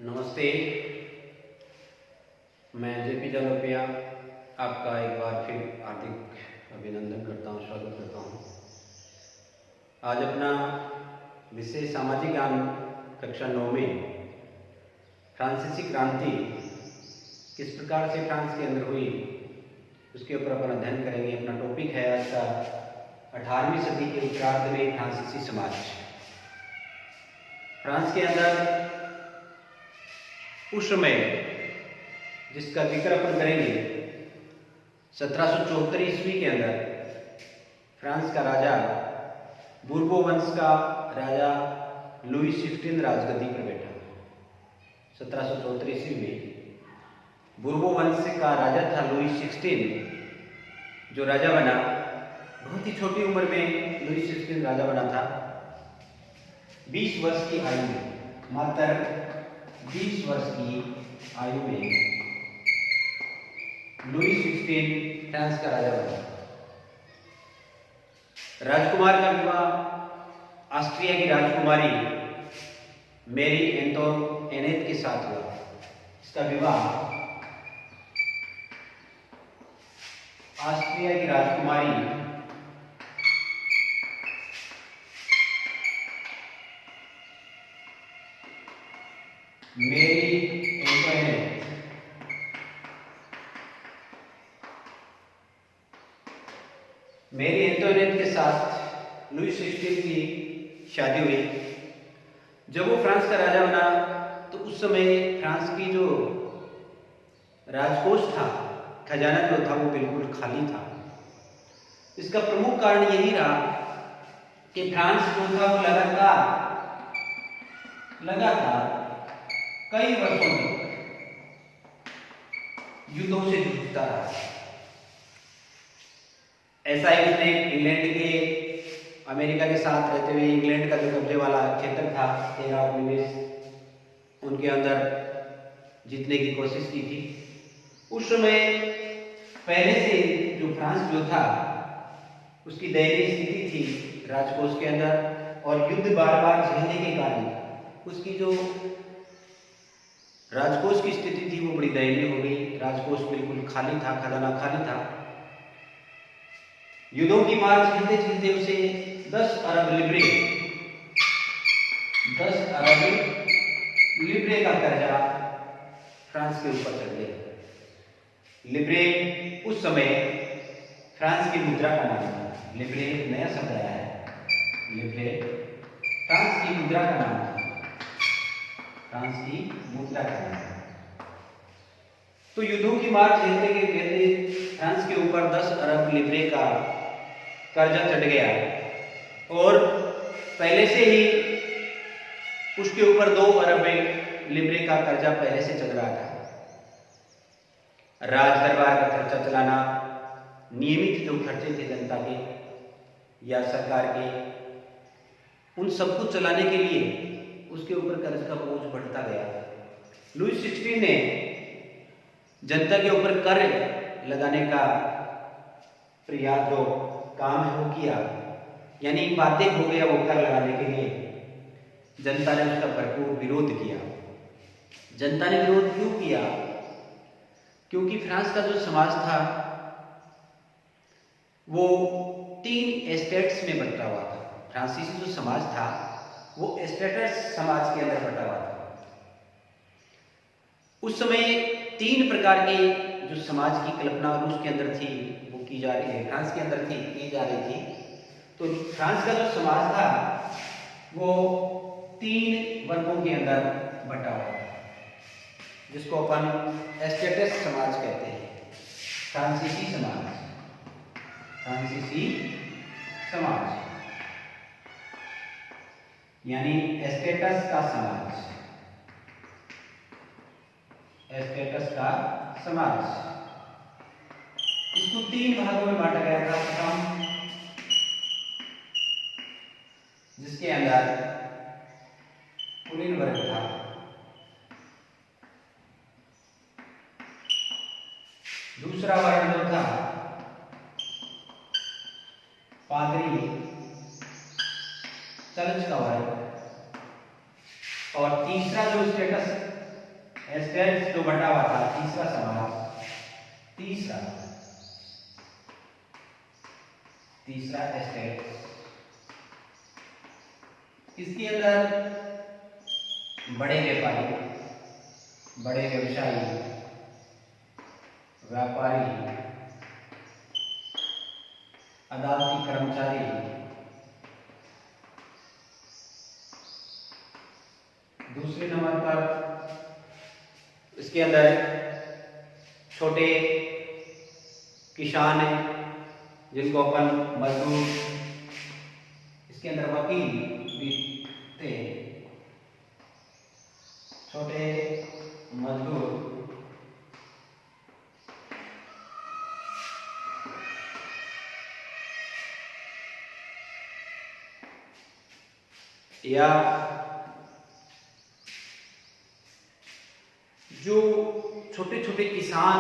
नमस्ते। मैं जेपी जलोपिया आपका एक बार फिर हार्दिक अभिनंदन करता हूँ, स्वागत करता हूँ। आज अपना विषय सामाजिक ज्ञान कक्षा 9 में फ्रांसीसी क्रांति किस प्रकार से फ्रांस के अंदर हुई उसके ऊपर अपन अध्ययन करेंगे। अपना टॉपिक है आज का 18वीं सदी के उत्तरार्ध में फ्रांसीसी समाज। फ्रांस के अंदर उस समय जिसका जिक्र अपन करेंगे 1774 ईस्वी के अंदर फ्रांस का राजा बूर्बो वंश का राजा लुई 16 राजगद्दी पर बैठा। 1774 ईस्वी में बूर्बो वंश का राजा था लुई 16 जो राजा बना। बहुत ही छोटी उम्र में लुई 16 राजा बना था। 20 वर्ष की आयु में, मात्र 20 वर्ष की आयु में लुई 16 फ्रांस का राजा बना। राजकुमार का विवाह ऑस्ट्रिया की राजकुमारी मेरी एंटोनेट के साथ हुआ। इसका विवाह ऑस्ट्रिया की राजकुमारी मेरी एंटोनेट के साथ लुई 16 की शादी हुई। जब वो फ्रांस का राजा बना तो उस समय फ्रांस की जो राजकोष था, खजाना जो था वो बिल्कुल खाली था। इसका प्रमुख कारण यही रहा कि फ्रांस जो था वो लगातार कई वर्षों तक युद्धों से जूझता रहा। ऐसा ही उसने इंग्लैंड के अमेरिका के साथ रहते हुए इंग्लैंड का जो कब्जे वाला क्षेत्र था 13 उपनिवेश, उनके अंदर जीतने की कोशिश की थी। उस समय पहले से जो फ्रांस जो था उसकी दयनीय स्थिति थी राजकोष के अंदर, और युद्ध बार बार झेलने के कारण उसकी जो राजकोष की स्थिति थी वो बड़ी दयनीय हो गई। राजकोष बिल्कुल खाली था, खजाना खाली था। युद्धों की मार झेलते झेलते उसे 10 अरब लिब्रे का कर्जा फ्रांस के ऊपर चढ़ गया। लिब्रे उस समय फ्रांस की मुद्रा का नाम था। लिब्रे नया शब्द आया है। लिब्रे फ्रांस की मुद्रा का नाम था। फ्रांस की मुद्रा का नाम था। तो युद्धों की मार झेलते झेलते फ्रांस के ऊपर 10 अरब लिब्रे का कर्जा चढ़ गया, और पहले से ही उसके ऊपर 2 अरब लिब्रे का कर्जा पहले से चल रहा था। राज दरबार का खर्चा चलाना, नियमित जो खर्चे थे जनता के या सरकार के, उन सबको चलाने के लिए उसके ऊपर कर्ज का बोझ बढ़ता गया। लुई 16 ने जनता के ऊपर कर लगाने का प्रयास जो काम है वो किया, यानी बातें हो गया वो कर लगाने के लिए। जनता ने उसका भरपूर विरोध किया। जनता ने विरोध क्यों किया? क्योंकि फ्रांस का जो समाज था वो 3 एस्टेट्स में बंटा हुआ था। फ्रांसीसी जो समाज था वो एस्टेट्स समाज के अंदर बंटा हुआ था। उस समय 3 प्रकार के जो समाज की कल्पना रूस के अंदर थी वो की जा रही है, फ्रांस के अंदर की जा रही थी। तो फ्रांस का जो समाज था वो 3 वर्गों के अंदर बंटा हुआ था, जिसको अपन एस्टेट्स समाज कहते हैं। फ्रांसीसी समाज, फ्रांसीसी समाज यानी एस्टेट्स का समाज, एस्टेट्स का समाज। इसको 3 भागों में बांटा गया था। प्रथम, जिसके अंदर कुलीन वर्ग था। दूसरा वर्ग जो था पादरी चर्च का वर्ग, और तीसरा जो स्टेटस एस्टेट्स जो बटा हुआ था, तीसरा समाज, तीसरा एस्टेट्स, इसके अंदर बड़े व्यापारी, बड़े व्यवसायी, व्यापारी, अदालती कर्मचारी, दूसरे नंबर पर इसके अंदर छोटे किसान हैं जिनको अपन मजदूर, इसके अंदर वकील भी थे, छोटे मजदूर, या जो छोटे छोटे किसान,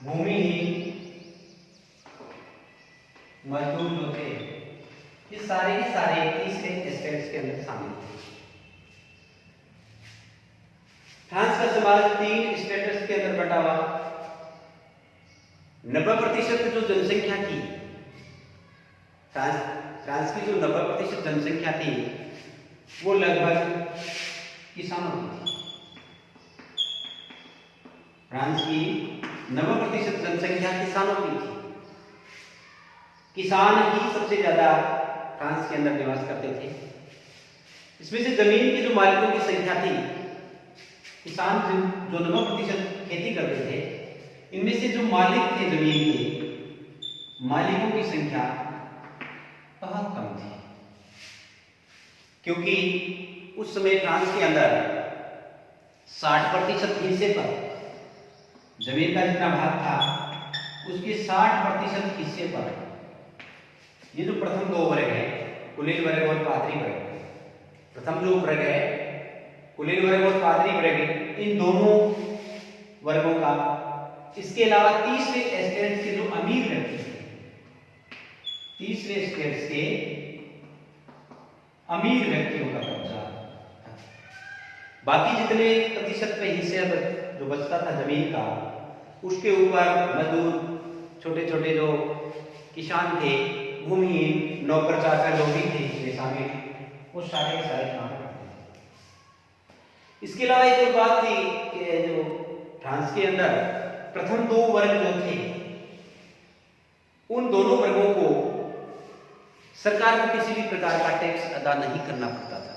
भूमिहीन मजदूर जो थे, ये सारे के सारे तीसरे एस्टेट्स के अंदर शामिल थे। फ्रांस का समाज 3 स्टेट्स के अंदर बटा हुआ। 90% जो जनसंख्या थी, फ्रांस की जो 90% जनसंख्या थी वो लगभग किसानों की थी। फ्रांस की 90% जनसंख्या किसानों की थी। किसान ही सबसे ज्यादा फ्रांस के अंदर निवास करते थे। इसमें से जमीन के जो मालिकों की संख्या थी, किसान जो 90% खेती करते थे, इनमें से जो मालिक थे जमीन के, मालिकों की संख्या बहुत कम थी, क्योंकि उस समय फ्रांस के अंदर 60% हिस्से पर जमीन का जितना भाग था, उसके 60% हिस्से पर ये जो प्रथम 2 वर्ग है, कुलीन वर्ग और पादरी वर्ग, प्रथम जो वर्ग है कुलीन वर्ग और पादरी वर्ग, इन दोनों वर्गों का, इसके अलावा तीसरे एस्टेट्स के जो अमीर व्यक्ति थे, तीसरे एस्टेट्स के अमीर व्यक्तियों का कब्जा था। बाकी जितने प्रतिशत पे हिस्से जो बचता था जमीन का, उसके ऊपर मजदूर, छोटे छोटे जो किसान थे, भूमिहीन, नौकर चाकर जो भी थे इसमें शामिल, वो सारे के सारे काम करते थे। इसके अलावा एक और बात थी कि जो फ्रांस के अंदर प्रथम 2 वर्ग जो थे, उन दोनों वर्गों को सरकार को किसी भी प्रकार का टैक्स अदा नहीं करना पड़ता था।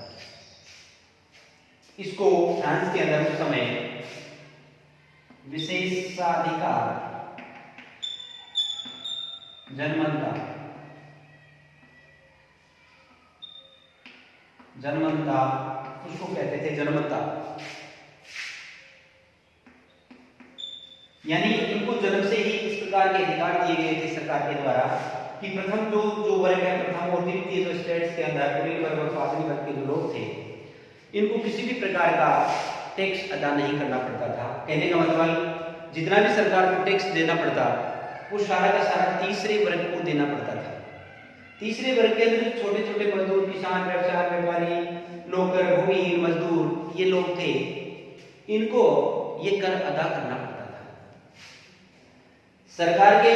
इसको फ्रांस के अंदर उस समय विशेषाधिकार जनमनता उसको कहते थे, जनमनता, यानी इनको जन्म से ही इस प्रकार के अधिकार दिए गए थे सरकार के द्वारा कि प्रथम जो वर्ग है, प्रथम और द्वितीय जो स्टेट्स के अंदर कुलीन वर्ग और पादरी वर्ग के जो लोग थे, इनको किसी भी प्रकार का टैक्स अदा नहीं करना पड़ता था। कहने का मतलब जितना भी सरकार को टैक्स देना पड़ता, वो सारा का सारा तीसरे वर्ग को देना पड़ता था। तीसरे वर्ग के अंदर छोटे छोटे मजदूर, किसान, व्यवसाय, व्यापारी, नौकर, भूमिहीन मजदूर, ये लोग थे, इनको ये कर अदा करना पड़ता था। सरकार के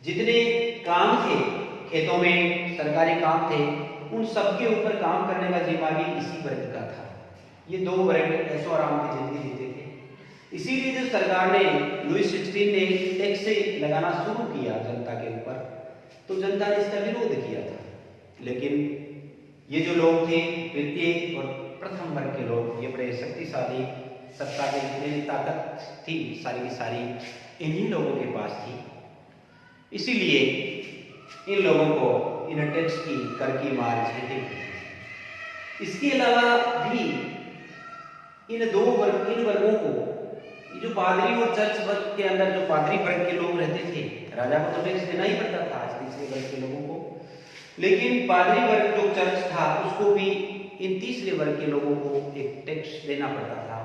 जितने काम थे, खेतों में सरकारी काम थे, उन सबके ऊपर काम करने का जिम्मा भी इसी वर्ग का था। ये 2 वर्ग ऐशो आराम की जिंदगी जीते थे। इसीलिए जो सरकार ने, लुईस 16 ने टैक्स लगाना शुरू किया जनता के ऊपर, तो जनता ने इसका विरोध किया था। लेकिन ये जो लोग थे, द्वितीय और प्रथम वर्ग के लोग, ये बड़े शक्तिशाली, सत्ता के जितनी ताकत थी सारी की सारी इन्हीं लोगों के पास थी। इसीलिए इन लोगों को इन टैक्स की, कर की मार झेलनी पड़ी। इसके अलावा भी इन वर्गों को, जो पादरी और चर्च वर्ग के अंदर जो पादरी वर्ग के लोग रहते थे, राजा को तो टैक्स देना ही पड़ता था आज तीसरे वर्ग के लोगों को, लेकिन पादरी वर्ग जो चर्च था उसको भी इन तीसरे वर्ग के लोगों को एक टैक्स देना पड़ता था,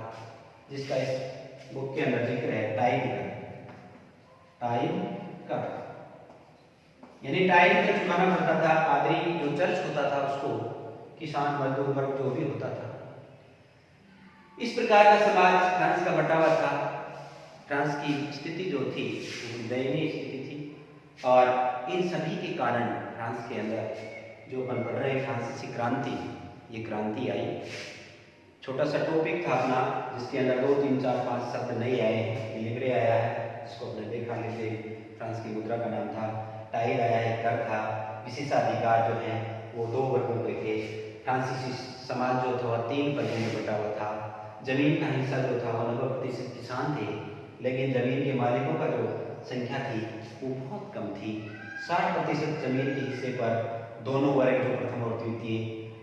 जिसका इस बुक के अंदर जिक्र है, टाइम कर, यानी टाइम का चुकाना पड़ता था। पादरी जो चर्च होता था उसको, किसान मजदूर वर्ग जो भी होता था। इस प्रकार का समाज फ्रांस का बटा हुआ था। फ्रांस की स्थिति जो थी वो दयनीय स्थिति थी और इन सभी के कारण फ्रांस के अंदर जो अपन पढ़ रहे फ्रांसीसी क्रांति, ये क्रांति आई। छोटा सा टॉपिक था अपना जिसके अंदर 2, 3, 4, 5 शब्द नहीं आए हैं। लिब्रे आया है जिसको आपने देखा, लिब्रे फ्रांस की मुद्रा का नाम था। टाइर आया है, कर था। विशेषाधिकार जो है वो 2 वर्गों के थे। फ्रांसीसी समाज जो था वह 3 वर्गों में बटा हुआ था। जमीन का हिस्सा जो था वो 90% किसान थे, लेकिन जमीन के मालिकों का जो संख्या थी वो बहुत कम थी। 60% जमीन के हिस्से पर दोनों वर्ग जो प्रथम और द्वितीय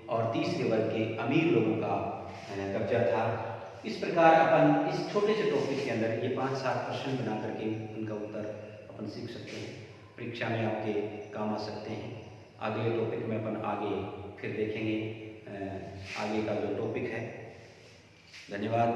और तीसरे वर्ग के अमीर लोगों का कब्जा था। इस प्रकार अपन इस छोटे से टॉपिक के अंदर ये 5-7 प्रश्न बना करके उनका उत्तर अपन सीख सकते हैं, परीक्षा में आपके काम आ सकते हैं। अगले टॉपिक में अपन आगे फिर देखेंगे आगे का जो टॉपिक है। धन्यवाद।